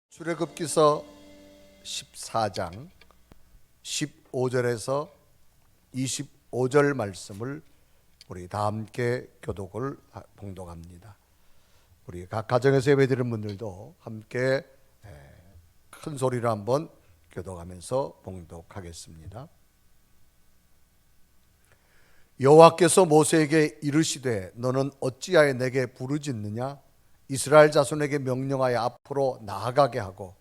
출애굽기서 14장 15절에서 25절 말씀을 우리 다 함께 교독을 봉독합니다. 우리 각 가정에서 예배드리는 분들도 함께 큰 소리로 한번 교독하면서 봉독하겠습니다. 여호와께서 모세에게 이르시되 너는 어찌하여 내게 부르짖느냐? 이스라엘 자손에게 명령하여 앞으로 나아가게 하고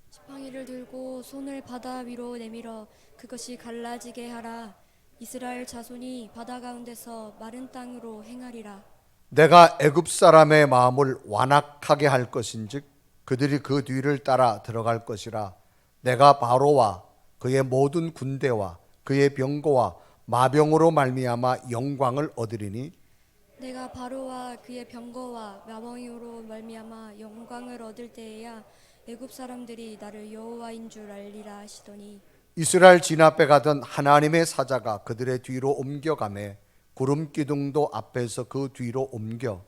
지팡이를 들고 손을 바다 위로 내밀어 그것이 갈라지게 하라. 이스라엘 자손이 바다 가운데서 마른 땅으로 행하리라. 내가 애굽 사람의 마음을 완악하게 할 것인즉 그들이 그 뒤를 따라 들어갈 것이라. 내가 바로와 그의 모든 군대와 그의 병거와 마병으로 말미암아 영광을 얻으리니 내가 바로와 그의 병거와 마병으로 말미암아 영광을 얻을 때에야 애굽 사람들이 나를 여호와인 줄 알리라 하시더니 이스라엘 진 앞에 가던 하나님의 사자가 그들의 뒤로 옮겨가매 구름 기둥도 앞에서 그 뒤로 옮겨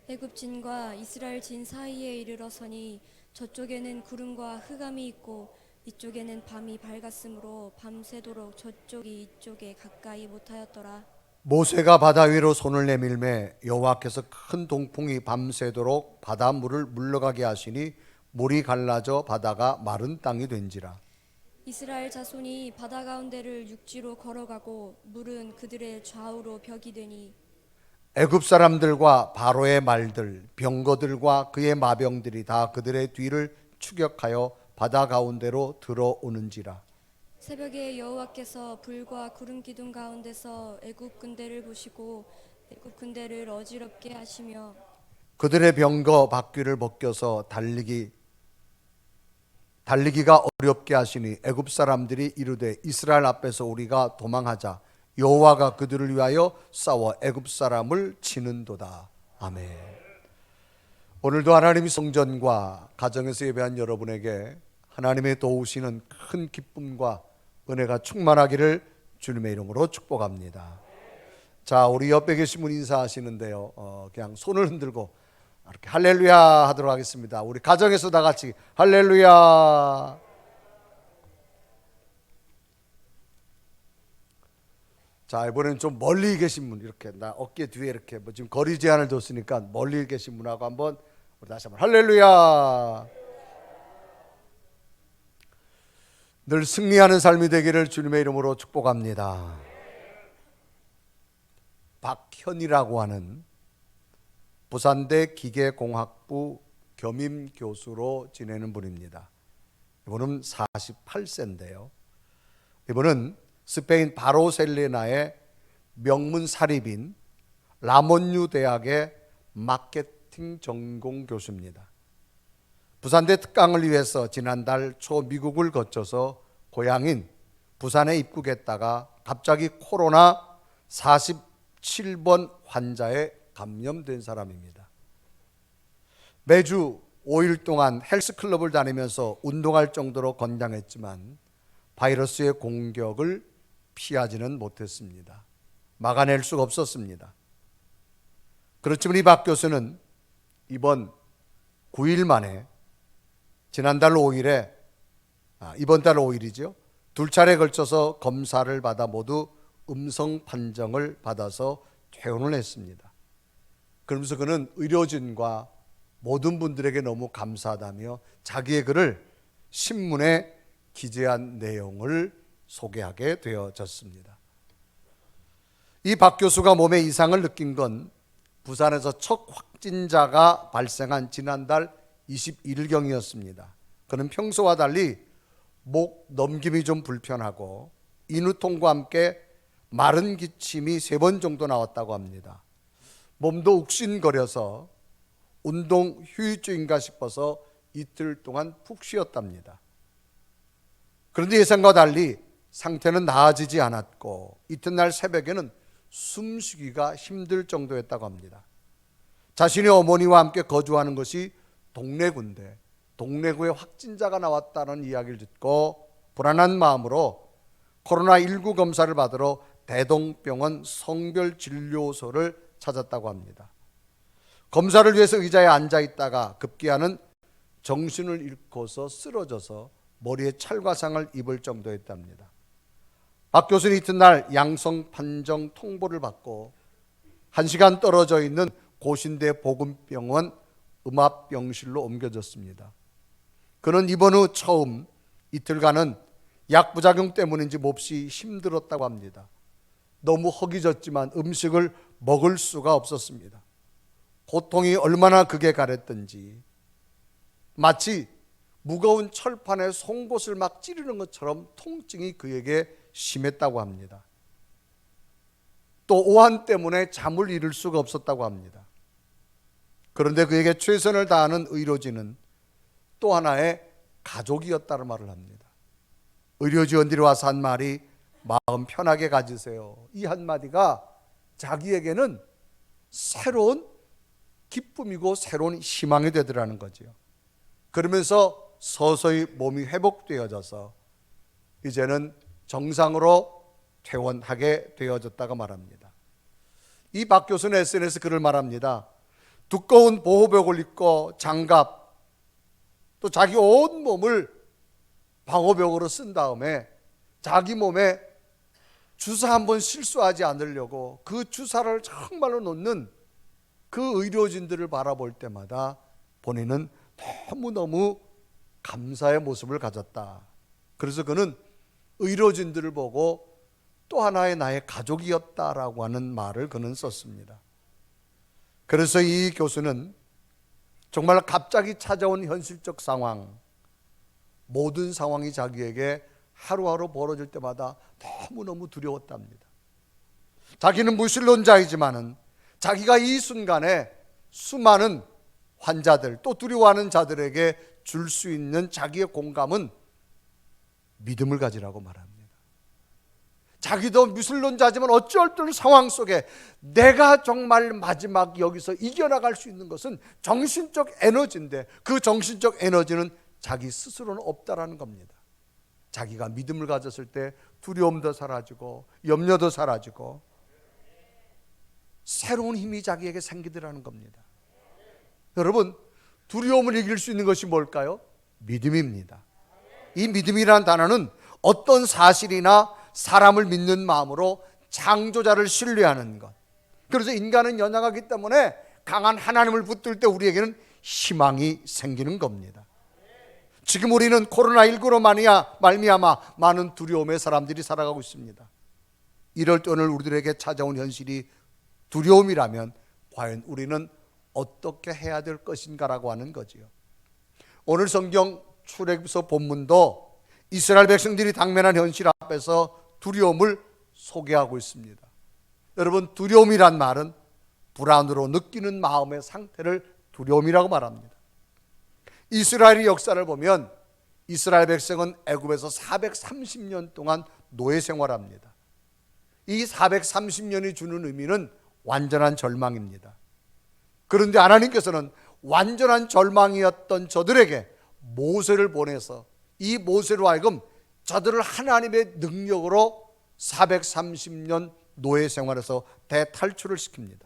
애굽 진과 이스라엘 진 사이에 이르러서니 저쪽에는 구름과 흑암이 있고 이쪽에는 밤이 밝았으므로 밤새도록 저쪽이 이쪽에 가까이 못하였더라. 모세가 바다 위로 손을 내밀매 여호와께서 큰 동풍이 밤새도록 바닷물을 물러가게 하시니 물이 갈라져 바다가 마른 땅이 된지라. 이스라엘 자손이 바다 가운데를 육지로 걸어가고 물은 그들의 좌우로 벽이 되니 애굽 사람들과 바로의 말들 병거들과 그의 마병들이 다 그들의 뒤를 추격하여 바다 가운데로 들어오는지라. 새벽에 여호와께서 불과 구름 기둥 가운데서 애굽 군대를 보시고 애굽 군대를 어지럽게 하시며 그들의 병거 바퀴를 벗겨서 달리기가 어렵게 하시니 애굽 사람들이 이르되 이스라엘 앞에서 우리가 도망하자. 여호와가 그들을 위하여 싸워 애굽 사람을 치는도다. 아멘. 오늘도 하나님이 성전과 가정에서 예배한 여러분에게 하나님의 도우시는 큰 기쁨과 은혜가 충만하기를 주님의 이름으로 축복합니다. 자, 우리 옆에 계신 분 인사하시는데요. 그냥 손을 흔들고 이렇게 할렐루야 하도록 하겠습니다. 우리 가정에서 다 같이 할렐루야. 자, 이번에는 좀 멀리 계신 분 이렇게 나 어깨 뒤에 이렇게 지금 거리 제한을 뒀으니까 멀리 계신 분하고 한번 우리 다시 한번 할렐루야. 늘 승리하는 삶이 되기를 주님의 이름으로 축복합니다. 박현이라고 하는 부산대 기계공학부 겸임 교수로 지내는 분입니다. 이분은 48세인데요. 이분은 스페인 바르셀로나의 명문 사립인 라몬유 대학의 마케팅 전공 교수입니다. 부산대 특강을 위해서 지난달 초 미국을 거쳐서 고향인 부산에 입국했다가 갑자기 코로나 47번 환자에 감염된 사람입니다. 매주 5일 동안 헬스클럽을 다니면서 운동할 정도로 건강했지만 바이러스의 공격을 피하지는 못했습니다. 막아낼 수가 없었습니다. 그렇지만 이 박 교수는 이번 9일 만에 지난달 5일에 이번 달 5일이죠. 두 차례 걸쳐서 검사를 받아 모두 음성 판정을 받아서 퇴원을 했습니다. 그러면서 그는 의료진과 모든 분들에게 너무 감사하다며 자기의 글을 신문에 기재한 내용을 소개하게 되어졌습니다. 이 박 교수가 몸에 이상을 느낀 건 부산에서 첫 확진자가 발생한 지난달 21일경이었습니다. 그는 평소와 달리 목 넘김이 좀 불편하고 인후통과 함께 마른 기침이 3번 정도 나왔다고 합니다. 몸도 욱신거려서 운동 후유증인가 싶어서 이틀 동안 푹 쉬었답니다. 그런데 예상과 달리 상태는 나아지지 않았고 이튿날 새벽에는 숨쉬기가 힘들 정도였다고 합니다. 자신의 어머니와 함께 거주하는 것이 동래구인데 동래구에 확진자가 나왔다는 이야기를 듣고 불안한 마음으로 코로나19 검사를 받으러 대동병원 성별진료소를 찾았다고 합니다. 검사를 위해서 의자에 앉아 있다가 급기야는 정신을 잃고서 쓰러져서 머리에 찰과상을 입을 정도였답니다. 박 교수는 이튿날 양성 판정 통보를 받고 1시간 떨어져 있는 고신대 보건병원 음압병실로 옮겨졌습니다. 그는 입원 후 처음 이틀간은 약부작용 때문인지 몹시 힘들었다고 합니다. 너무 허기졌지만 음식을 먹을 수가 없었습니다. 고통이 얼마나 극에 가랬던지 마치 무거운 철판에 송곳을 막 찌르는 것처럼 통증이 그에게 심했다고 합니다. 또 오한 때문에 잠을 이룰 수가 없었다고 합니다. 그런데 그에게 최선을 다하는 의료진은 또 하나의 가족이었다는 말을 합니다. 의료진들이 와서 한 말이 마음 편하게 가지세요. 이 한마디가 자기에게는 새로운 기쁨이고 새로운 희망이 되더라는 거죠. 그러면서 서서히 몸이 회복되어져서 이제는 정상으로 퇴원하게 되어졌다고 말합니다. 이 박 교수는 SNS 글을 말합니다. 두꺼운 보호복을 입고 장갑 또 자기 온 몸을 방호벽으로 쓴 다음에 자기 몸에 주사 한번 실수하지 않으려고 그 주사를 정말로 놓는 그 의료진들을 바라볼 때마다 본인은 너무너무 감사의 모습을 가졌다. 그래서 그는 의료진들을 보고 또 하나의 나의 가족이었다라고 하는 말을 그는 썼습니다. 그래서 이 교수는 정말 갑자기 찾아온 현실적 상황, 모든 상황이 자기에게 하루하루 벌어질 때마다 너무너무 두려웠답니다. 자기는 무신론자이지만은 자기가 이 순간에 수많은 환자들 또 두려워하는 자들에게 줄 수 있는 자기의 공감은 믿음을 가지라고 말합니다. 자기도 무신론자지만 어쩔 때 상황 속에 내가 정말 마지막 여기서 이겨나갈 수 있는 것은 정신적 에너지인데 그 정신적 에너지는 자기 스스로는 없다라는 겁니다. 자기가 믿음을 가졌을 때 두려움도 사라지고 염려도 사라지고 새로운 힘이 자기에게 생기더라는 겁니다. 여러분, 두려움을 이길 수 있는 것이 뭘까요? 믿음입니다. 이 믿음이라는 단어는 어떤 사실이나 사람을 믿는 마음으로 창조자를 신뢰하는 것. 그래서 인간은 연약하기 때문에 강한 하나님을 붙들 때 우리에게는 희망이 생기는 겁니다. 지금 우리는 코로나19로 말미암아 많은 두려움의 사람들이 살아가고 있습니다. 이럴 때 오늘 우리들에게 찾아온 현실이 두려움이라면 과연 우리는 어떻게 해야 될 것인가라고 하는 거지요. 오늘 성경 출애굽서 본문도 이스라엘 백성들이 당면한 현실 앞에서 두려움을 소개하고 있습니다. 여러분, 두려움이란 말은 불안으로 느끼는 마음의 상태를 두려움이라고 말합니다. 이스라엘의 역사를 보면 이스라엘 백성은 애굽에서 430년 동안 노예 생활합니다. 이 430년이 주는 의미는 완전한 절망입니다. 그런데 하나님께서는 완전한 절망이었던 저들에게 모세를 보내서 이 모세로 하여금 저들을 하나님의 능력으로 430년 노예 생활에서 대탈출을 시킵니다.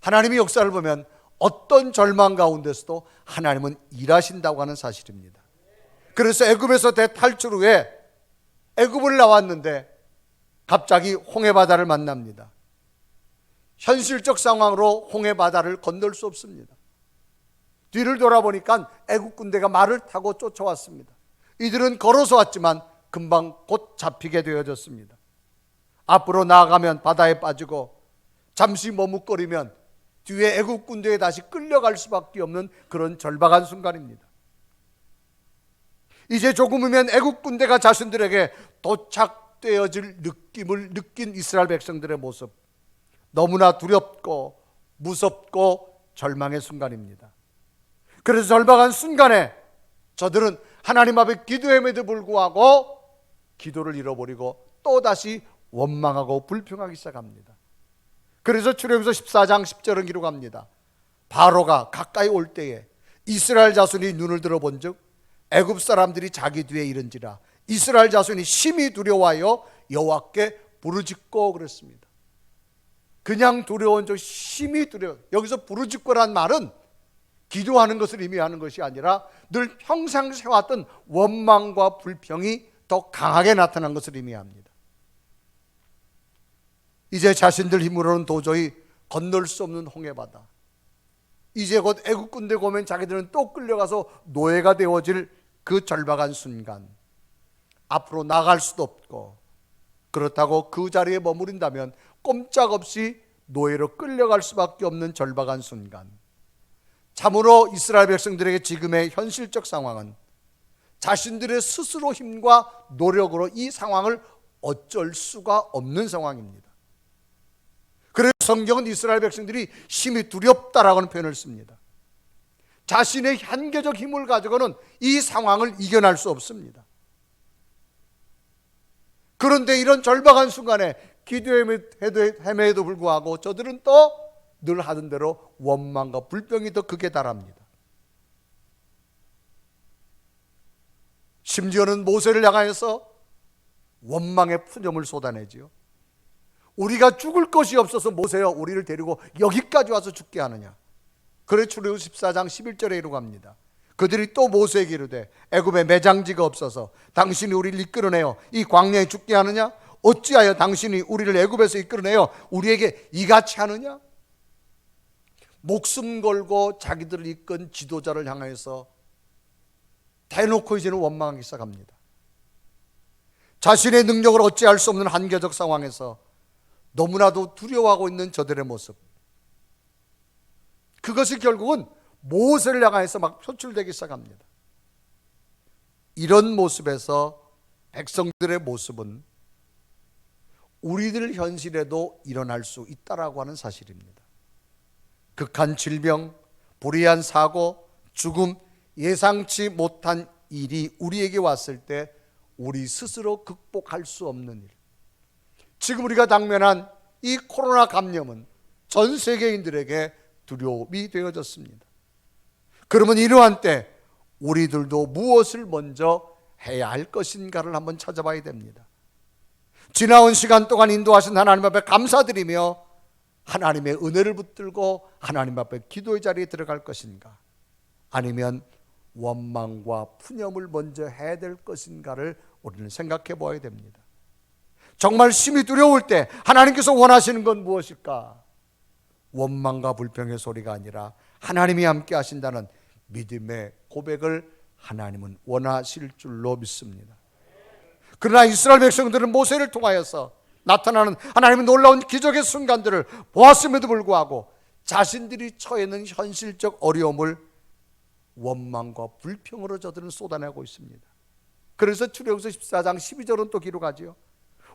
하나님의 역사를 보면 어떤 절망 가운데서도 하나님은 일하신다고 하는 사실입니다. 그래서 애굽에서 대탈출 후에 애굽을 나왔는데 갑자기 홍해바다를 만납니다. 현실적 상황으로 홍해바다를 건널 수 없습니다. 뒤를 돌아보니까 애국 군대가 말을 타고 쫓아왔습니다. 이들은 걸어서 왔지만 금방 곧 잡히게 되어졌습니다. 앞으로 나아가면 바다에 빠지고 잠시 머뭇거리면 뒤에 애국 군대에 다시 끌려갈 수밖에 없는 그런 절박한 순간입니다. 이제 조금이면 애국 군대가 자신들에게 도착되어질 느낌을 느낀 이스라엘 백성들의 모습, 너무나 두렵고 무섭고 절망의 순간입니다. 그래서 절박한 순간에 저들은 하나님 앞에 기도함에도 불구하고 기도를 잃어버리고 또다시 원망하고 불평하기 시작합니다. 그래서 출애굽기서 14장 10절은 기록합니다. 바로가 가까이 올 때에 이스라엘 자손이 눈을 들어본즉 애굽 사람들이 자기 뒤에 이른지라 이스라엘 자손이 심히 두려워하여 여호와께 부르짖고 그랬습니다. 그냥 두려운 적 심히 두려워. 여기서 부르짖고란 말은 기도하는 것을 의미하는 것이 아니라 늘 평생 해왔던 원망과 불평이 더 강하게 나타난 것을 의미합니다. 이제 자신들 힘으로는 도저히 건널 수 없는 홍해바다, 이제 곧 애국 군대가 오면 자기들은 또 끌려가서 노예가 되어질 그 절박한 순간, 앞으로 나갈 수도 없고, 그렇다고 그 자리에 머무른다면 꼼짝없이 노예로 끌려갈 수밖에 없는 절박한 순간, 참으로 이스라엘 백성들에게 지금의 현실적 상황은 자신들의 스스로 힘과 노력으로 이 상황을 어쩔 수가 없는 상황입니다. 그래서 성경은 이스라엘 백성들이 심히 두렵다라고 하는 표현을 씁니다. 자신의 한계적 힘을 가지고는 이 상황을 이겨낼 수 없습니다. 그런데 이런 절박한 순간에 기도함에도 불구하고 저들은 또 늘 하던 대로 원망과 불평이 더 극에 달합니다. 심지어는 모세를 향하여서 원망의 푸념을 쏟아내지요. 우리가 죽을 것이 없어서 모세여 우리를 데리고 여기까지 와서 죽게 하느냐. 그래 출애굽기 14장 11절에 이르고 합니다. 그들이 또 모세에게 이르되 애굽에 매장지가 없어서 당신이 우리를 이끌어내어 이 광야에 죽게 하느냐? 어찌하여 당신이 우리를 애굽에서 이끌어내어 우리에게 이같이 하느냐? 목숨 걸고 자기들을 이끈 지도자를 향해서 대놓고 이제는 원망하기 시작합니다. 자신의 능력을 어찌할 수 없는 한계적 상황에서 너무나도 두려워하고 있는 저들의 모습, 그것이 결국은 모세를 향해서 막 표출되기 시작합니다. 이런 모습에서 백성들의 모습은 우리들 현실에도 일어날 수 있다라고 하는 사실입니다. 극한 질병, 불의한 사고, 죽음, 예상치 못한 일이 우리에게 왔을 때 우리 스스로 극복할 수 없는 일, 지금 우리가 당면한 이 코로나 감염은 전 세계인들에게 두려움이 되어졌습니다. 그러면 이러한 때 우리들도 무엇을 먼저 해야 할 것인가를 한번 찾아봐야 됩니다. 지나온 시간 동안 인도하신 하나님 앞에 감사드리며 하나님의 은혜를 붙들고 하나님 앞에 기도의 자리에 들어갈 것인가, 아니면 원망과 푸념을 먼저 해야 될 것인가를 우리는 생각해 보아야 됩니다. 정말 심히 두려울 때 하나님께서 원하시는 건 무엇일까? 원망과 불평의 소리가 아니라 하나님이 함께 하신다는 믿음의 고백을 하나님은 원하실 줄로 믿습니다. 그러나 이스라엘 백성들은 모세를 통하여서 나타나는 하나님의 놀라운 기적의 순간들을 보았음에도 불구하고 자신들이 처해 있는 현실적 어려움을 원망과 불평으로 저들은 쏟아내고 있습니다. 그래서 출애굽기 14장 12절은 또 기록하지요.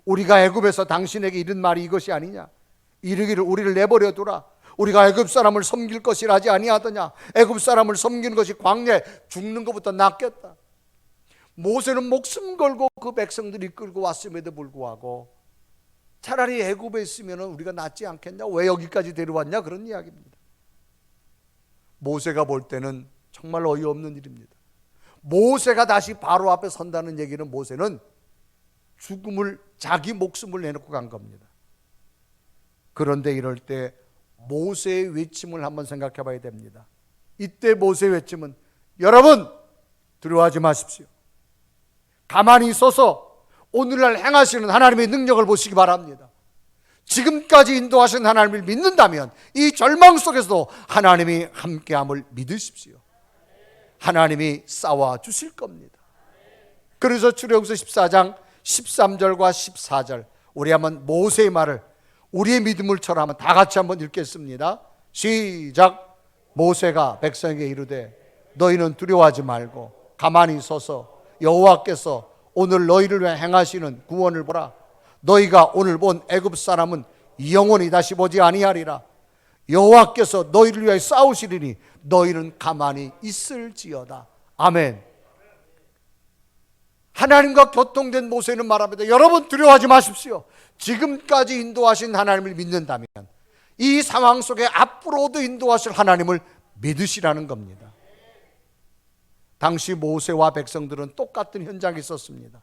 우리가 애굽에서 당신에게 이른 말이 이것이 아니냐? 이르기를 우리를 내버려 두라. 우리가 애굽 사람을 섬길 것이라 하지 아니하더냐? 애굽 사람을 섬기는 것이 광야에 죽는 것보다 낫겠다. 모세는 목숨 걸고 그 백성들이 끌고 왔음에도 불구하고 차라리 애굽에 있으면 우리가 낫지 않겠냐? 왜 여기까지 데려왔냐? 그런 이야기입니다. 모세가 볼 때는 정말 어이없는 일입니다. 모세가 다시 바로 앞에 선다는 얘기는 모세는 죽음을, 자기 목숨을 내놓고 간 겁니다. 그런데 이럴 때 모세의 외침을 한번 생각해 봐야 됩니다. 이때 모세의 외침은 여러분 두려워하지 마십시오. 가만히 있어서 오늘날 행하시는 하나님의 능력을 보시기 바랍니다. 지금까지 인도하신 하나님을 믿는다면 이 절망 속에서도 하나님이 함께함을 믿으십시오. 하나님이 싸워주실 겁니다. 그래서 출애굽기 14장 13절과 14절 우리 한번 모세의 말을 우리의 믿음을처럼 한번 다 같이 한번 읽겠습니다. 시작. 모세가 백성에게 이르되 너희는 두려워하지 말고 가만히 서서 여호와께서 오늘 너희를 위해 행하시는 구원을 보라. 너희가 오늘 본 애굽 사람은 영원히 다시 보지 아니하리라. 여호와께서 너희를 위해 싸우시리니 너희는 가만히 있을지어다. 아멘. 하나님과 교통된 모세는 말합니다. 여러분 두려워하지 마십시오. 지금까지 인도하신 하나님을 믿는다면 이 상황 속에 앞으로도 인도하실 하나님을 믿으시라는 겁니다. 당시 모세와 백성들은 똑같은 현장에 있었습니다.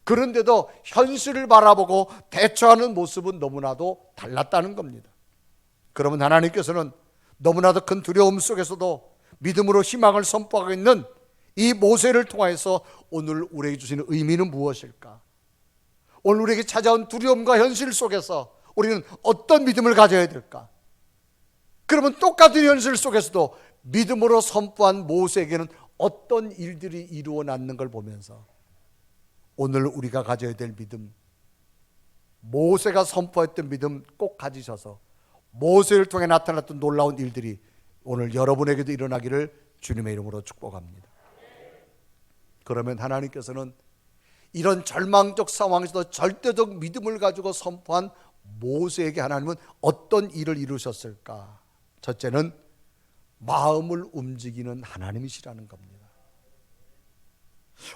그런데도 현실을 바라보고 대처하는 모습은 너무나도 달랐다는 겁니다. 그러면 하나님께서는 너무나도 큰 두려움 속에서도 믿음으로 희망을 선포하고 있는 이 모세를 통해서 오늘 우리에게 주시는 의미는 무엇일까? 오늘 우리에게 찾아온 두려움과 현실 속에서 우리는 어떤 믿음을 가져야 될까? 그러면 똑같은 현실 속에서도 믿음으로 선포한 모세에게는 어떤 일들이 이루어났는 걸 보면서 오늘 우리가 가져야 될 믿음, 모세가 선포했던 믿음 꼭 가지셔서 모세를 통해 나타났던 놀라운 일들이 오늘 여러분에게도 일어나기를 주님의 이름으로 축복합니다. 그러면 하나님께서는 이런 절망적 상황에서도 절대적 믿음을 가지고 선포한 모세에게 하나님은 어떤 일을 이루셨을까? 첫째는 마음을 움직이는 하나님이시라는 겁니다.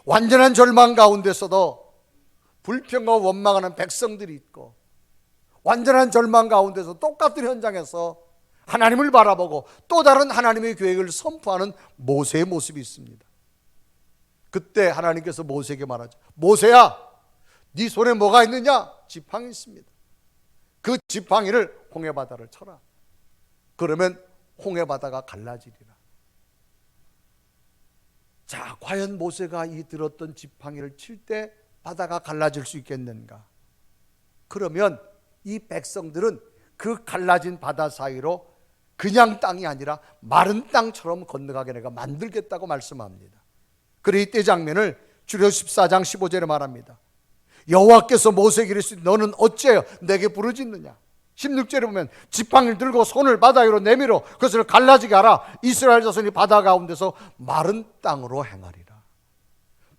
완전한 절망 가운데서도 불평과 원망하는 백성들이 있고, 완전한 절망 가운데서 똑같은 현장에서 하나님을 바라보고 또 다른 하나님의 계획을 선포하는 모세의 모습이 있습니다. 그때 하나님께서 모세에게 말하죠. 모세야, 네 손에 뭐가 있느냐? 지팡이 있습니다. 그 지팡이를 홍해바다를 쳐라. 그러면 홍해바다가 갈라지리라. 자, 과연 모세가 이 들었던 지팡이를 칠 때 바다가 갈라질 수 있겠는가? 그러면 이 백성들은 그 갈라진 바다 사이로 그냥 땅이 아니라 마른 땅처럼 건너가게 내가 만들겠다고 말씀합니다. 그래 이때 장면을 출애굽 14장 15절에 말합니다. 여호와께서 모세에게 이르시되 너는 어찌하여 내게 부르짖느냐? 16절에 보면 지팡이를 들고 손을 바다 위로 내밀어 그것을 갈라지게 하라. 이스라엘 자손이 바다 가운데서 마른 땅으로 행하리라.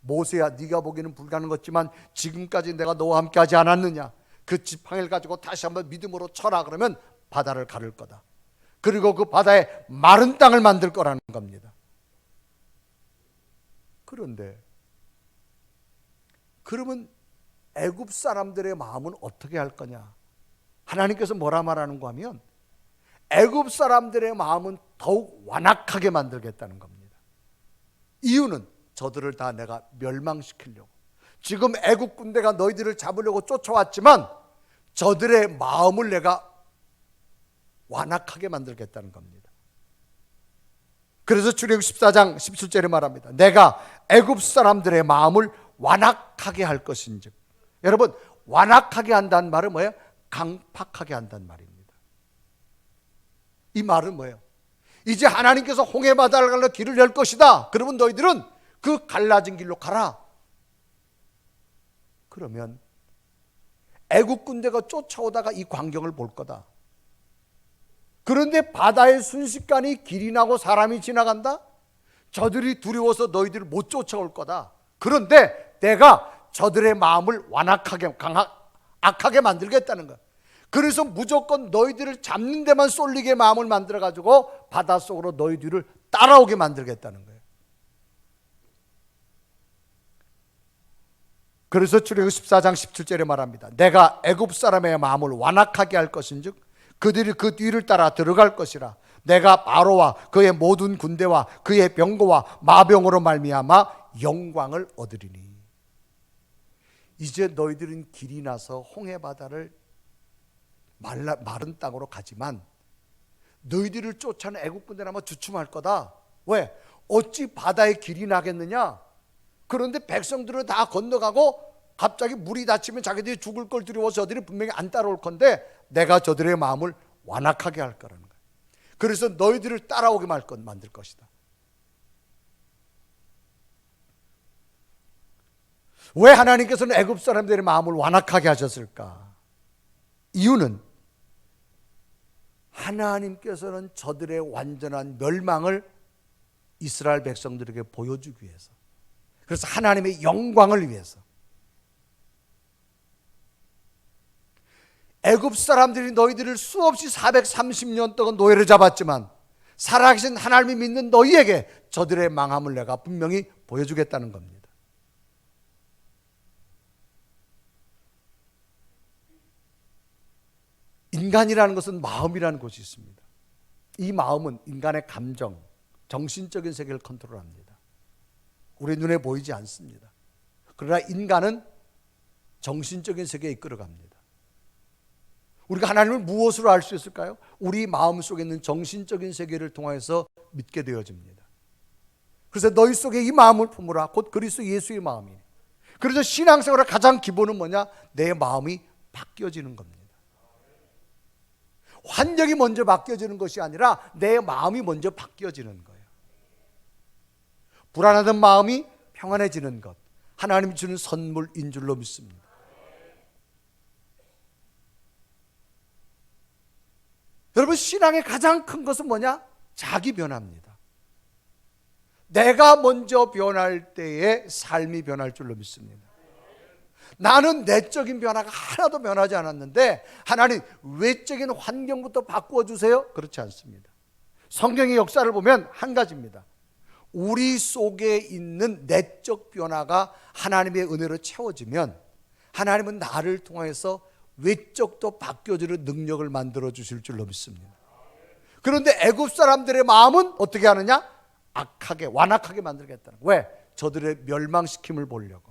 모세야, 네가 보기에는 불가능한 것지만 지금까지 내가 너와 함께 하지 않았느냐? 그 지팡이를 가지고 다시 한번 믿음으로 쳐라. 그러면 바다를 가를 거다. 그리고 그 바다에 마른 땅을 만들 거라는 겁니다. 그런데 그러면 애굽 사람들의 마음은 어떻게 할 거냐? 하나님께서 뭐라 말하는가 하면 애굽 사람들의 마음은 더욱 완악하게 만들겠다는 겁니다. 이유는 저들을 다 내가 멸망시키려고. 지금 애굽 군대가 너희들을 잡으려고 쫓아왔지만 저들의 마음을 내가 완악하게 만들겠다는 겁니다. 그래서 출애굽 14장 17절에 말합니다. 내가 애굽 사람들의 마음을 완악하게 할 것인즉. 여러분, 완악하게 한다는 말은 뭐예요? 강팍하게 한다는 말입니다. 이 말은 뭐예요? 이제 하나님께서 홍해바다를 갈라 길을 열 것이다. 그러면 너희들은 그 갈라진 길로 가라. 그러면 애국 군대가 쫓아오다가 이 광경을 볼 거다. 그런데 바다에 순식간에 길이 나고 사람이 지나간다? 저들이 두려워서 너희들을 못 쫓아올 거다. 그런데 내가 저들의 마음을 완악하게, 악하게 만들겠다는 거야. 그래서 무조건 너희들을 잡는 데만 쏠리게 마음을 만들어가지고 바닷속으로 너희들을 따라오게 만들겠다는 거예요. 그래서 출애굽 14장 17절에 말합니다. 내가 애굽 사람의 마음을 완악하게 할 것인즉 그들이 그 뒤를 따라 들어갈 것이라. 내가 바로와 그의 모든 군대와 그의 병거와 마병으로 말미암아 영광을 얻으리니. 이제 너희들은 길이 나서 홍해바다를 마른 땅으로 가지만 너희들을 쫓아낸 애국 군대는 아마 주춤할 거다. 왜? 어찌 바다에 길이 나겠느냐? 그런데 백성들은 다 건너가고 갑자기 물이 닫히면 자기들이 죽을 걸 두려워서 저들이 분명히 안 따라올 건데 내가 저들의 마음을 완악하게 할 거라는 거예요. 그래서 너희들을 따라오게 만들 것이다. 왜 하나님께서는 애굽 사람들의 마음을 완악하게 하셨을까? 이유는 하나님께서는 저들의 완전한 멸망을 이스라엘 백성들에게 보여주기 위해서, 그래서 하나님의 영광을 위해서. 애굽 사람들이 너희들을 수없이 430년 동안 노예를 잡았지만 살아계신 하나님이 믿는 너희에게 저들의 망함을 내가 분명히 보여주겠다는 겁니다. 인간이라는 것은 마음이라는 것이 있습니다. 이 마음은 인간의 감정, 정신적인 세계를 컨트롤합니다. 우리 눈에 보이지 않습니다. 그러나 인간은 정신적인 세계에 이끌어갑니다. 우리가 하나님을 무엇으로 알 수 있을까요? 우리 마음 속에 있는 정신적인 세계를 통해서 믿게 되어집니다. 그래서 너희 속에 이 마음을 품으라. 곧 그리스도 예수의 마음이니. 그래서 신앙생활의 가장 기본은 뭐냐? 내 마음이 바뀌어지는 겁니다. 환경이 먼저 바뀌어지는 것이 아니라 내 마음이 먼저 바뀌어지는 거예요. 불안하던 마음이 평안해지는 것, 하나님이 주는 선물인 줄로 믿습니다. 여러분, 신앙의 가장 큰 것은 뭐냐? 자기 변화입니다. 내가 먼저 변할 때에 삶이 변할 줄로 믿습니다. 나는 내적인 변화가 하나도 변하지 않았는데 하나님 외적인 환경부터 바꾸어 주세요? 그렇지 않습니다. 성경의 역사를 보면 한 가지입니다. 우리 속에 있는 내적 변화가 하나님의 은혜로 채워지면 하나님은 나를 통해서 외적도 바뀌어지는 능력을 만들어 주실 줄로 믿습니다. 그런데 애굽 사람들의 마음은 어떻게 하느냐? 악하게, 완악하게 만들겠다는 거예요. 왜? 저들의 멸망시킴을 보려고.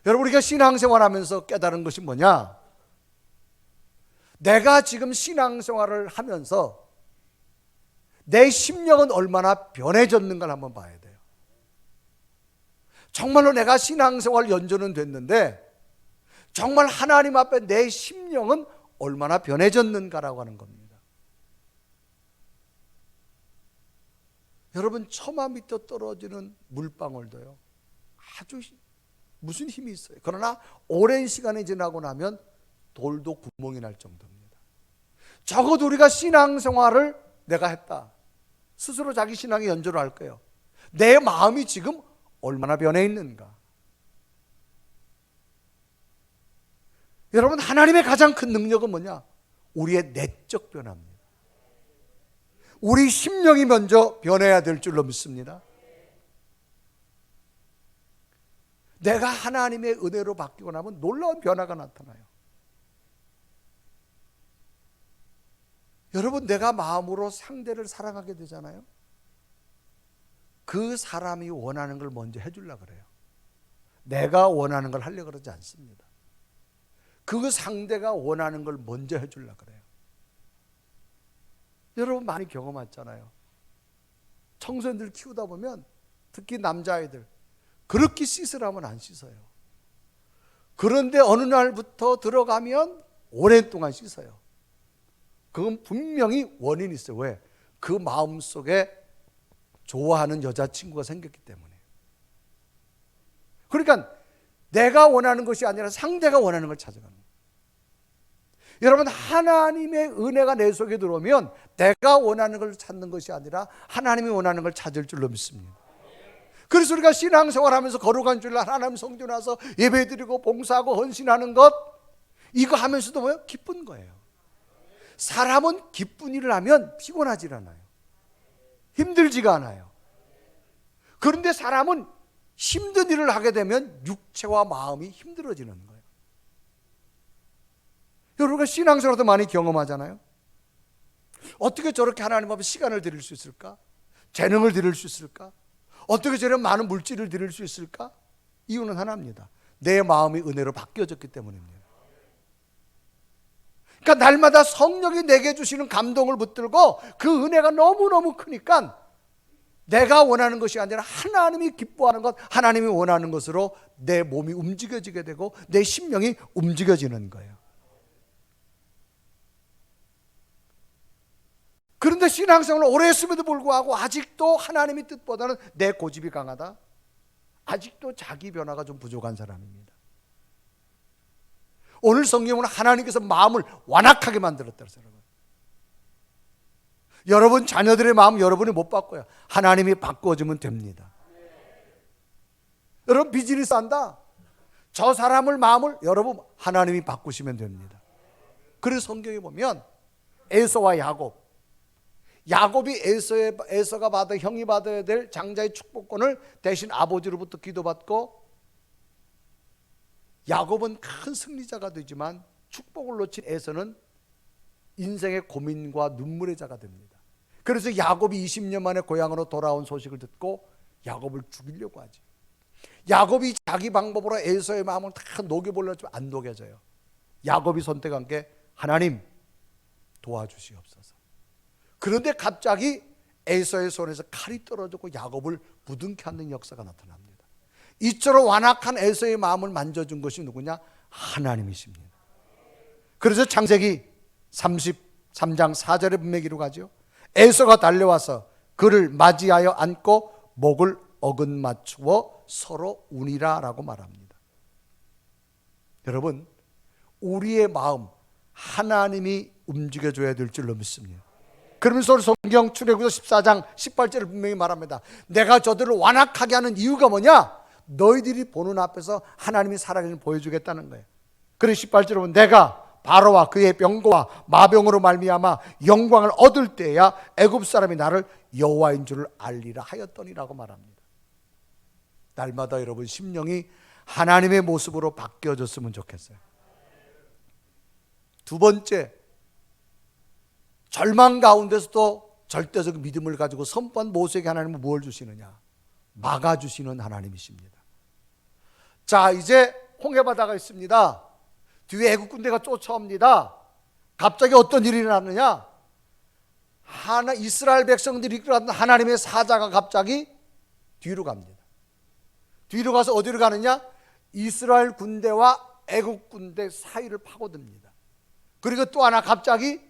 여러분, 우리가 신앙생활하면서 깨달은 것이 뭐냐? 내가 지금 신앙생활을 하면서 내 심령은 얼마나 변해졌는가를 한번 봐야 돼요. 정말로 내가 신앙생활 연조는 됐는데 정말 하나님 앞에 내 심령은 얼마나 변해졌는가라고 하는 겁니다. 여러분, 처마 밑에 떨어지는 물방울도요, 아주 무슨 힘이 있어요. 그러나 오랜 시간이 지나고 나면 돌도 구멍이 날 정도입니다. 적어도 우리가 신앙생활을 내가 했다. 스스로 자기 신앙의 연조를 할 거예요. 내 마음이 지금 얼마나 변해 있는가. 여러분, 하나님의 가장 큰 능력은 뭐냐? 우리의 내적 변화입니다. 우리 심령이 먼저 변해야 될 줄로 믿습니다. 내가 하나님의 은혜로 바뀌고 나면 놀라운 변화가 나타나요. 여러분, 내가 마음으로 상대를 사랑하게 되잖아요. 그 사람이 원하는 걸 먼저 해주려고 그래요. 내가 원하는 걸 하려고 그러지 않습니다. 그 상대가 원하는 걸 먼저 해주려고 그래요. 여러분, 많이 경험했잖아요. 청소년들 키우다 보면 특히 남자아이들 그렇게 씻으라면 안 씻어요. 그런데 어느 날부터 들어가면 오랜 동안 씻어요. 그건 분명히 원인이 있어요. 왜? 그 마음속에 좋아하는 여자친구가 생겼기 때문에. 그러니까 내가 원하는 것이 아니라 상대가 원하는 걸 찾아가는 거예요. 여러분, 하나님의 은혜가 내 속에 들어오면 내가 원하는 걸 찾는 것이 아니라 하나님이 원하는 걸 찾을 줄로 믿습니다. 그래서 우리가 신앙생활하면서 거룩한 주일날 하나님 성전 와서 예배드리고 봉사하고 헌신하는 것, 이거 하면서도 뭐예요? 기쁜 거예요. 사람은 기쁜 일을 하면 피곤하지 않아요. 힘들지가 않아요. 그런데 사람은 힘든 일을 하게 되면 육체와 마음이 힘들어지는 거예요. 여러분가 신앙생활도 많이 경험하잖아요. 어떻게 저렇게 하나님 앞에 시간을 드릴 수 있을까? 재능을 드릴 수 있을까? 어떻게 저런 많은 물질을 드릴 수 있을까? 이유는 하나입니다. 내 마음이 은혜로 바뀌어졌기 때문입니다. 그러니까 날마다 성령이 내게 주시는 감동을 붙들고 그 은혜가 너무너무 크니까 내가 원하는 것이 아니라 하나님이 기뻐하는 것, 하나님이 원하는 것으로 내 몸이 움직여지게 되고 내 심령이 움직여지는 거예요. 그런데 신앙생활을 오래 했음에도 불구하고 아직도 하나님의 뜻보다는 내 고집이 강하다. 아직도 자기 변화가 좀 부족한 사람입니다. 오늘 성경은 하나님께서 마음을 완악하게 만들었다고 생각해요. 여러분 자녀들의 마음 여러분이 못 바꿔요. 하나님이 바꿔주면 됩니다. 여러분 비즈니스 한다. 저 사람을 마음을 여러분 하나님이 바꾸시면 됩니다. 그래서 성경에 보면 에서와 야곱이 에서가 받아 형이 받아야 될 장자의 축복권을 대신 아버지로부터 기도받고 야곱은 큰 승리자가 되지만 축복을 놓친 에서는 인생의 고민과 눈물의 자가 됩니다. 그래서 야곱이 20년 만에 고향으로 돌아온 소식을 듣고 야곱을 죽이려고 하지. 야곱이 자기 방법으로 에서의 마음을 다 녹여보려고 하지만 안 녹여져요. 야곱이 선택한 게 하나님 도와주시옵소서. 그런데 갑자기 에서의 손에서 칼이 떨어지고 야곱을 부둥켜 안는 역사가 나타납니다. 이처럼 완악한 에서의 마음을 만져준 것이 누구냐? 하나님이십니다. 그래서 창세기 33장 4절에 분명히 기록하죠. 에서가 달려와서 그를 맞이하여 안고 목을 어긋맞추어 서로 우니라 라고 말합니다. 여러분, 우리의 마음 하나님이 움직여줘야 될 줄로 믿습니다. 그러면서 성경 출애굽기서 14장 18절을 분명히 말합니다. 내가 저들을 완악하게 하는 이유가 뭐냐? 너희들이 보는 앞에서 하나님이 살아계신 보여주겠다는 거예요. 그래서 18절에 보면 내가 바로와 그의 병거와 마병으로 말미암아 영광을 얻을 때야 애굽 사람이 나를 여호와인 줄을 알리라 하였더니라고 말합니다. 날마다 여러분 심령이 하나님의 모습으로 바뀌어졌으면 좋겠어요. 두 번째, 절망 가운데서도 절대적 믿음을 가지고 선포한 모세에게 하나님은 무엇을 주시느냐? 막아주시는 하나님이십니다. 자, 이제 홍해바다가 있습니다. 뒤에 애국 군대가 쫓아옵니다. 갑자기 어떤 일이 일어났느냐? 이스라엘 백성들이 이끌어갔던 하나님의 사자가 갑자기 뒤로 갑니다. 뒤로 가서 어디로 가느냐? 이스라엘 군대와 애국 군대 사이를 파고듭니다. 그리고 또 하나 갑자기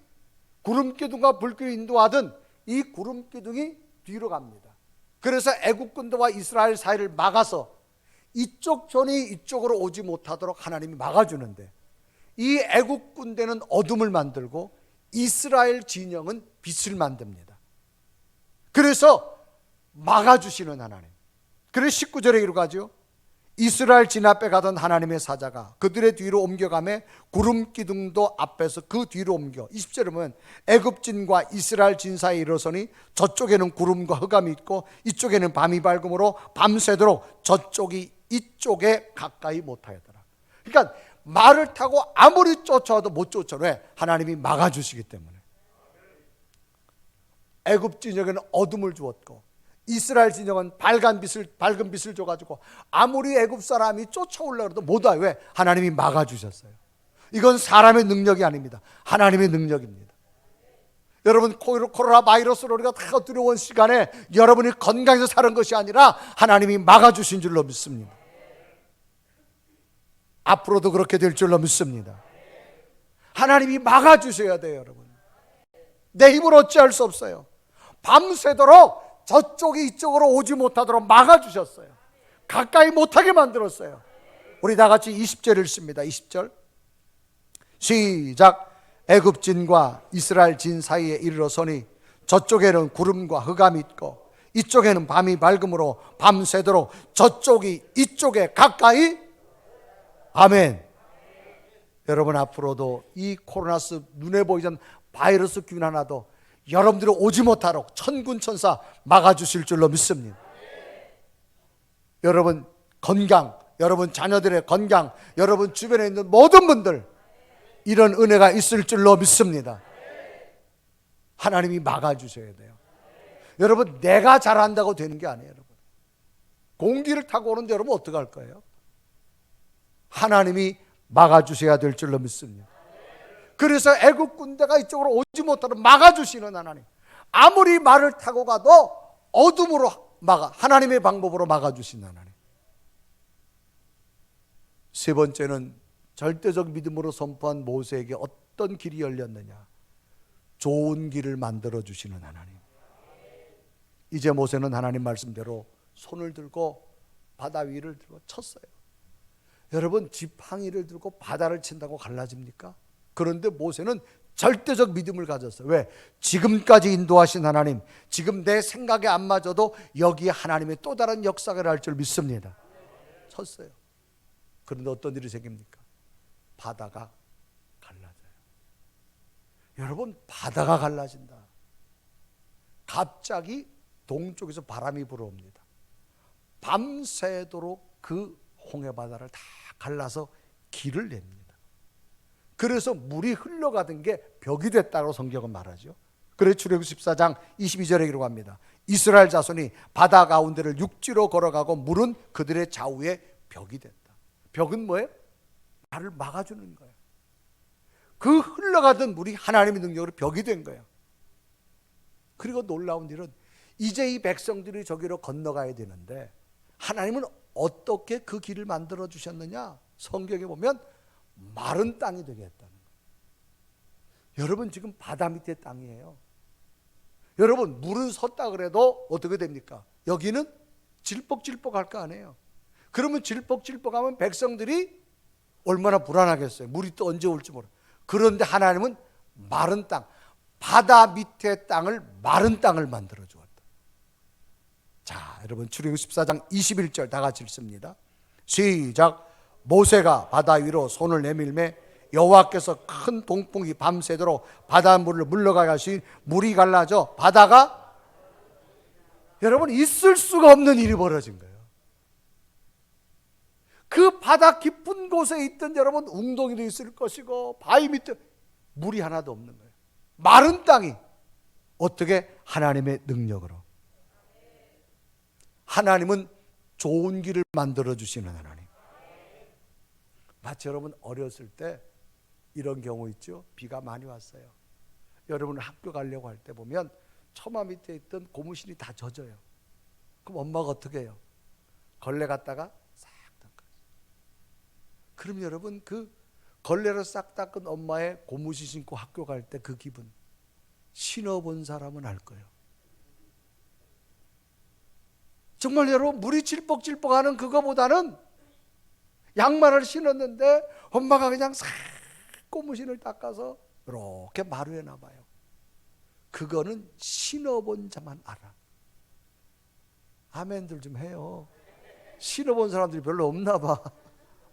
구름기둥과 불길을 인도하던 이 구름기둥이 뒤로 갑니다. 그래서 애국 군대와 이스라엘 사이를 막아서 이쪽 전이 이쪽으로 오지 못하도록 하나님이 막아주는데, 이 애국 군대는 어둠을 만들고 이스라엘 진영은 빛을 만듭니다. 그래서 막아주시는 하나님. 그래서 19절에 기록하죠. 이스라엘 진 앞에 가던 하나님의 사자가 그들의 뒤로 옮겨가매 구름 기둥도 앞에서 그 뒤로 옮겨. 20절에 보면 애굽 진과 이스라엘 진 사이에 이르러서니 저쪽에는 구름과 흑암이 있고 이쪽에는 밤이 밝음으로 밤새도록 저쪽이 이쪽에 가까이 못하였더라. 그러니까 말을 타고 아무리 쫓아와도 못 쫓아와. 왜? 하나님이 막아주시기 때문에. 애굽 진영에는 어둠을 주었고 이스라엘 진영은 밝은 빛을 줘가지고 아무리 애굽 사람이 쫓아오려고 해도 못 와요. 왜? 하나님이 막아주셨어요. 이건 사람의 능력이 아닙니다. 하나님의 능력입니다. 여러분, 코로나 바이러스로 우리가 다 두려운 시간에 여러분이 건강해서 사는 것이 아니라 하나님이 막아주신 줄로 믿습니다. 앞으로도 그렇게 될 줄로 믿습니다. 하나님이 막아주셔야 돼요. 여러분, 내 힘으로 어찌할 수 없어요. 밤새도록 저쪽이 이쪽으로 오지 못하도록 막아주셨어요. 가까이 못하게 만들었어요. 우리 다 같이 20절 읽습니다. 20절 시작. 애굽 진과 이스라엘 진 사이에 이르러서니 저쪽에는 구름과 흑암이 있고 이쪽에는 밤이 밝음으로 밤새도록 저쪽이 이쪽에 가까이. 아멘. 여러분, 앞으로도 이 코로나스 눈에 보이지 않는 바이러스 균 하나도 여러분들이 오지 못하도록 천군천사 막아주실 줄로 믿습니다. 여러분 건강, 여러분 자녀들의 건강, 여러분 주변에 있는 모든 분들 이런 은혜가 있을 줄로 믿습니다. 하나님이 막아주셔야 돼요. 여러분, 내가 잘한다고 되는 게 아니에요. 여러분, 공기를 타고 오는데 여러분 어떻게 할 거예요? 하나님이 막아주셔야 될 줄로 믿습니다. 그래서 애국 군대가 이쪽으로 오지 못하도록 막아주시는 하나님. 아무리 말을 타고 가도 어둠으로 하나님의 방법으로 막아주시는 하나님. 세 번째는 절대적 믿음으로 선포한 모세에게 어떤 길이 열렸느냐? 좋은 길을 만들어주시는 하나님. 이제 모세는 하나님 말씀대로 손을 들고 바다 위를 들고 쳤어요. 여러분, 지팡이를 들고 바다를 친다고 갈라집니까? 그런데 모세는 절대적 믿음을 가졌어요. 왜? 지금까지 인도하신 하나님, 지금 내 생각에 안 맞아도 여기에 하나님의 또 다른 역사가 날 줄 믿습니다. 쳤어요. 그런데 어떤 일이 생깁니까? 바다가 갈라져요. 여러분, 바다가 갈라진다. 갑자기 동쪽에서 바람이 불어옵니다. 밤새도록 그 홍해바다를 다 갈라서 길을 냅니다. 그래서 물이 흘러가던 게 벽이 됐다고 성경은 말하죠. 그래서 출애굽기 14장 22절에 기록합니다. 이스라엘 자손이 바다 가운데를 육지로 걸어가고 물은 그들의 좌우에 벽이 됐다. 벽은 뭐예요? 나를 막아주는 거예요. 그 흘러가던 물이 하나님의 능력으로 벽이 된 거예요. 그리고 놀라운 일은 이제 이 백성들이 저기로 건너가야 되는데 하나님은 어떻게 그 길을 만들어 주셨느냐? 성경에 보면 마른 땅이 되게 했다는 거예요. 여러분 지금 바다 밑에 땅이에요. 여러분 물은 섰다 그래도 어떻게 됩니까? 여기는 질퍽질퍽할 거 아니에요. 그러면 질퍽질퍽하면 백성들이 얼마나 불안하겠어요. 물이 또 언제 올지 모르. 그런데 하나님은 마른 땅, 바다 밑에 땅을 마른 땅을 만들어 주었다. 자, 여러분 출애굽 14장 21절 다 같이 읽습니다. 시작. 모세가 바다 위로 손을 내밀매 여호와께서 큰 동풍이 밤새도록 바닷물을 물러가게 하시니 물이 갈라져 바다가, 여러분 있을 수가 없는 일이 벌어진 거예요. 그 바다 깊은 곳에 있던 여러분 웅덩이도 있을 것이고 바위 밑에 물이 하나도 없는 거예요. 마른 땅이 어떻게? 하나님의 능력으로. 하나님은 좋은 길을 만들어 주시는 하나님. 마치 여러분 어렸을 때 이런 경우 있죠. 비가 많이 왔어요. 여러분 학교 가려고 할 때 보면 처마 밑에 있던 고무신이 다 젖어요. 그럼 엄마가 어떻게 해요? 걸레 갖다가 싹 닦아요. 그럼 여러분 그 걸레로 싹 닦은 엄마의 고무신 신고 학교 갈 때 그 기분, 신어본 사람은 알 거예요. 정말 여러분 물이 질퍽질퍽하는 그거보다는 양말을 신었는데 엄마가 그냥 싹 고무신을 닦아서 이렇게 마루에 놔봐요. 그거는 신어본 자만 알아. 아멘들 좀 해요. 신어본 사람들이 별로 없나 봐.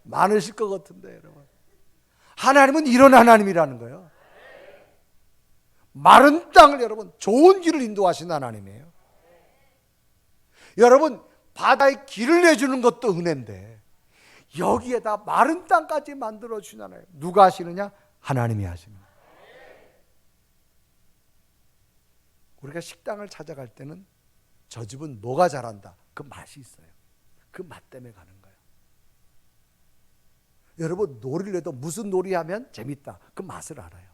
많으실 것 같은데 여러분. 하나님은 이런 하나님이라는 거예요. 마른 땅을 여러분 좋은 길을 인도하신 하나님이에요. 여러분 바다에 길을 내주는 것도 은혜인데 여기에다 마른 땅까지 만들어 주신 하나님. 누가 하시느냐? 하나님이 하십니다. 우리가 식당을 찾아갈 때는 저 집은 뭐가 잘한다. 그 맛이 있어요. 그 맛 때문에 가는 거예요. 여러분 놀이를 해도 무슨 놀이하면 재밌다. 그 맛을 알아요.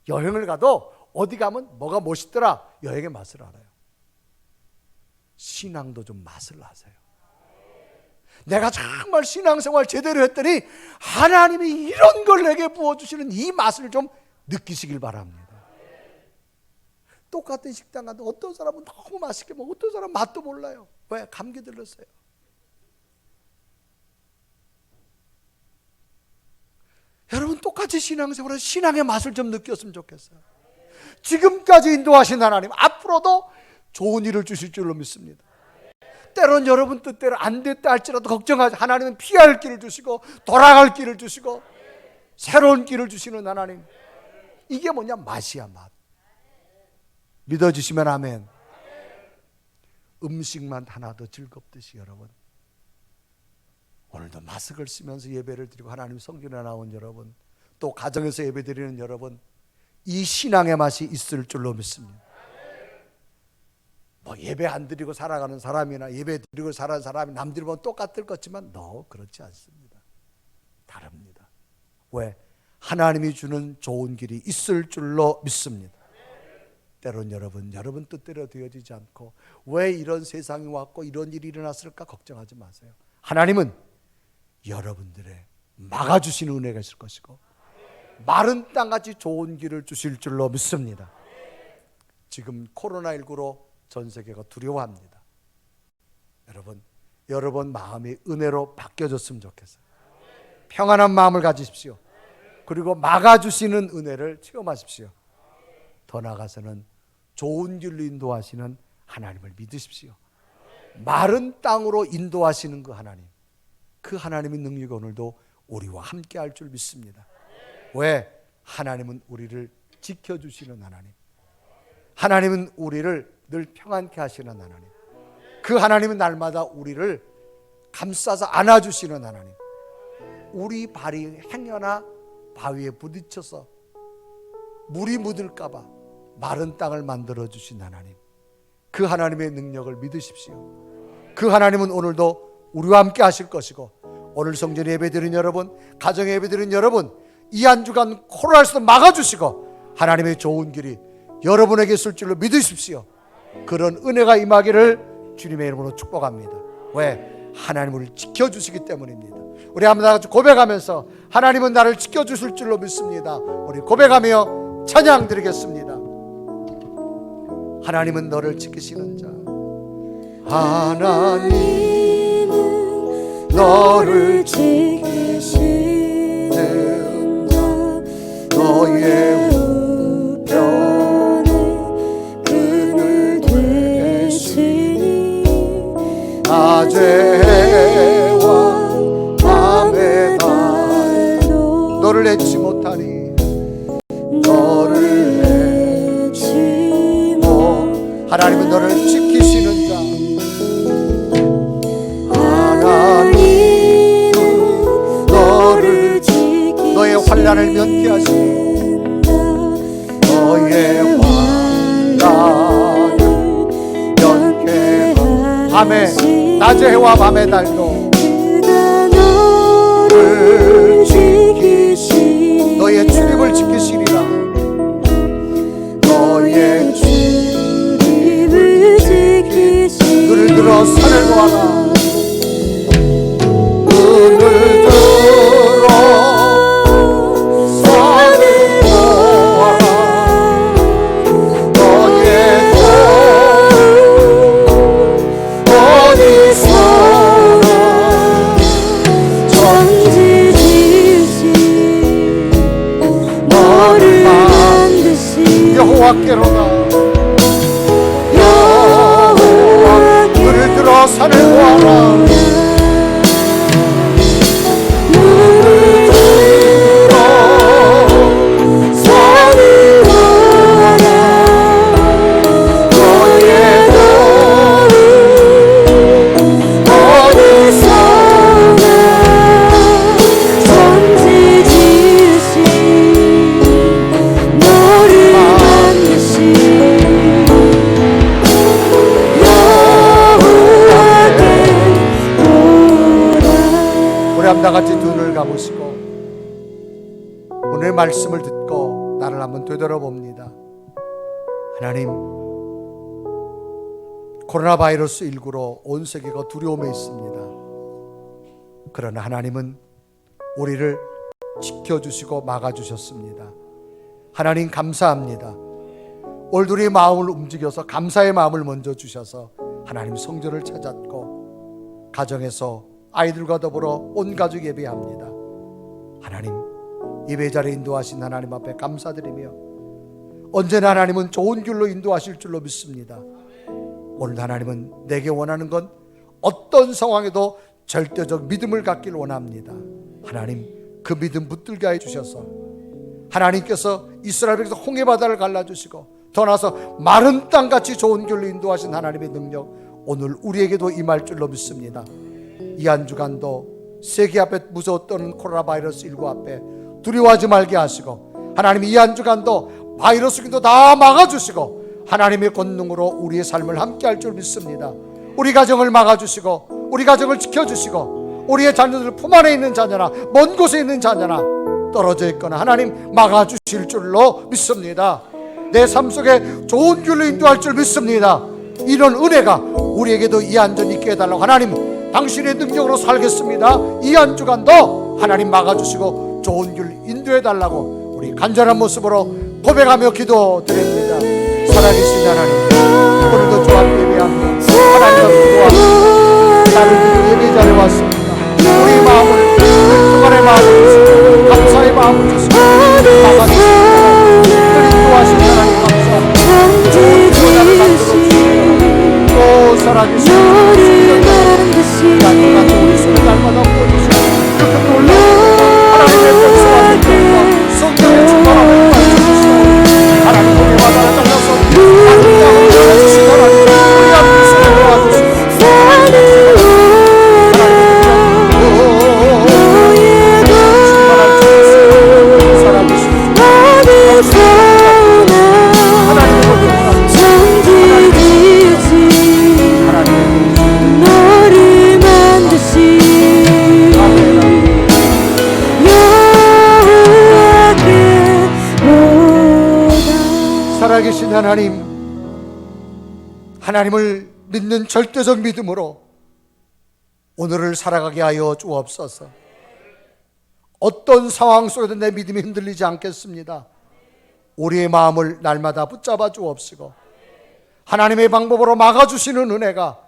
여행을 가도 어디 가면 뭐가 멋있더라. 여행의 맛을 알아요. 신앙도 좀 맛을 아세요. 내가 정말 신앙생활 제대로 했더니 하나님이 이런 걸 내게 부어주시는 이 맛을 좀 느끼시길 바랍니다. 똑같은 식당 가도 어떤 사람은 너무 맛있게 먹고 어떤 사람은 맛도 몰라요. 왜? 감기 들렸어요. 여러분 똑같이 신앙생활은 신앙의 맛을 좀 느꼈으면 좋겠어요. 지금까지 인도하신 하나님 앞으로도 좋은 일을 주실 줄로 믿습니다. 때론 여러분 뜻대로 안 됐다 할지라도 걱정하지. 하나님은 피할 길을 주시고 돌아갈 길을 주시고 새로운 길을 주시는 하나님. 이게 뭐냐? 맛이야 맛. 믿어주시면 아멘. 음식만 하나도 즐겁듯이 여러분 오늘도 마스크를 쓰면서 예배를 드리고 하나님 성전에 나온 여러분, 또 가정에서 예배 드리는 여러분, 이 신앙의 맛이 있을 줄로 믿습니다. 뭐 예배 안 드리고 살아가는 사람이나 예배 드리고 살아가는 사람이 남들이 보면 똑같을 것 같지만 그렇지 않습니다. 다릅니다. 왜? 하나님이 주는 좋은 길이 있을 줄로 믿습니다. 때론 여러분 뜻대로 되어지지 않고 왜 이런 세상이 왔고 이런 일이 일어났을까 걱정하지 마세요. 하나님은 여러분들의 막아주시는 은혜가 있을 것이고 마른 땅같이 좋은 길을 주실 줄로 믿습니다. 지금 코로나19로 전 세계가 두려워합니다. 여러분 마음이 은혜로 바뀌어졌으면 좋겠어요. 평안한 마음을 가지십시오. 그리고 막아주시는 은혜를 체험하십시오. 더 나아가서는 좋은 길로 인도하시는 하나님을 믿으십시오. 마른 땅으로 인도하시는 그 하나님, 그 하나님의 능력이 오늘도 우리와 함께 할 줄 믿습니다. 왜? 하나님은 우리를 지켜주시는 하나님, 하나님은 우리를 늘 평안케 하시는 하나님, 그 하나님은 날마다 우리를 감싸서 안아주시는 하나님, 우리 발이 행여나 바위에 부딪혀서 물이 묻을까 봐 마른 땅을 만들어주신 하나님, 그 하나님의 능력을 믿으십시오. 그 하나님은 오늘도 우리와 함께 하실 것이고 오늘 성전에 예배드린 여러분, 가정에 예배드린 여러분, 이 한 주간 코로나에서 막아주시고 하나님의 좋은 길이 여러분에게 있을 줄로 믿으십시오. 그런 은혜가 임하기를 주님의 이름으로 축복합니다. 왜? 하나님을 지켜주시기 때문입니다. 우리 한번 다 같이 고백하면서 하나님은 나를 지켜주실 줄로 믿습니다. 우리 고백하며 찬양 드리겠습니다. 하나님은 너를 지키시는 자, 하나님은 너를 지키시는 자, 너의 우편에 그늘 되시니 낮의 해와 밤의 달도 너를 잊지 못하니 너를 잊지 못 하나님은 너를 지키시는 자, 하나님은 너를 지키시는 너의 환난을 면케하시니 너의 환난을 면케하시니 밤에 낮의 해와 밤의 달도 너를 지키시니 너의 출입을 지키시리라 너의 출입을 지키시니 눈을 들어 산을 보아라 눈을 들어 산을 보아라 너의 어디서나 천지 지으신 너를 만드신 여호와께로다 여호와 눈을 들어 산을 보아라 눈을 들어 산을 보아라 너의 어디서나 천지 지으신 너를 만드신 여호와께로다. 우리 한번 다 같이 눈을 감으시고 오늘 말씀을 듣고 나를 한번 되돌아봅니다. 하나님, 코로나 바이러스 19로 온 세계가 두려움에 있습니다. 그러나 하나님은 우리를 지켜주시고 막아주셨습니다. 하나님 감사합니다. 오늘 우리의 마음을 움직여서 감사의 마음을 먼저 주셔서 하나님 성전을 찾았고 가정에서 아이들과 더불어 온 가족 예배합니다. 하나님 예배 자리에 인도하신 하나님 앞에 감사드리며 언제나 하나님은 좋은 길로 인도하실 줄로 믿습니다. 오늘 하나님은 내게 원하는 건 어떤 상황에도 절대적 믿음을 갖길 원합니다. 하나님 그 믿음 붙들게 해주셔서 하나님께서 이스라엘 백성 홍해바다를 갈라주시고 더 나아서 마른 땅같이 좋은 길로 인도하신 하나님의 능력 오늘 우리에게도 임할 줄로 믿습니다. 이 한 주간도 세계 앞에 무서웠던 코로나 바이러스 19 앞에 두려워하지 말게 하시고 하나님 이 한 주간도 바이러스 기도 다 막아주시고 하나님의 권능으로 우리의 삶을 함께 할 줄 믿습니다. 우리 가정을 막아주시고 우리 가정을 지켜주시고 우리의 자녀들 품 안에 있는 자녀나 먼 곳에 있는 자녀나 떨어져 있거나 하나님 막아주실 줄로 믿습니다. 내 삶 속에 좋은 길로 인도할 줄 믿습니다. 이런 은혜가 우리에게도 이 한 주 있게 해달라고 하나님 당신의 능력으로 살겠습니다. 이 한 주간도 하나님 막아주시고 좋은 길 인도해달라고 우리 간절한 모습으로 고백하며 기도드립니다. 살아계신 하나님 오늘도 주한 예배합니다. 하나님과 기도하며 나를 드리고 예배 자리에 왔습니다. 우리 마음을 주간의 마음을 주시고 감사의 마음을 주시고 막아주시고 늘 인도하신 하나님 감사합니다. 나를 만들어주시고 또 살아계신 날마다 우리 손을 날마다 보여주시고 그렇게 놀라운 하나님의 백성한테 성령의 충만함을 주시고 하나님 우리 바다를 떠나서 하늘 땅을 열어주신 하나님 우리 앞에 손을 도와주시고 살아계신 하나님 하나님을 믿는 절대적 믿음으로 오늘을 살아가게 하여 주옵소서. 어떤 상황 속에도 내 믿음이 흔들리지 않겠습니다. 우리의 마음을 날마다 붙잡아 주옵시고 하나님의 방법으로 막아주시는 은혜가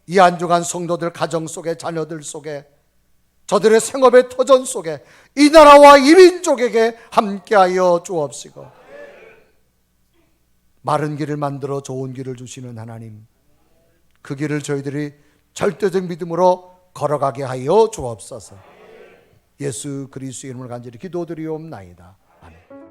이 한 주간 성도들 가정 속에, 자녀들 속에, 저들의 생업의 터전 속에, 이 나라와 이 민족에게 함께하여 주옵시고 마른 길을 만들어 좋은 길을 주시는 하나님, 그 길을 저희들이 절대적 믿음으로 걸어가게 하여 주옵소서. 예수 그리스도의 이름을 간절히 기도드리옵나이다.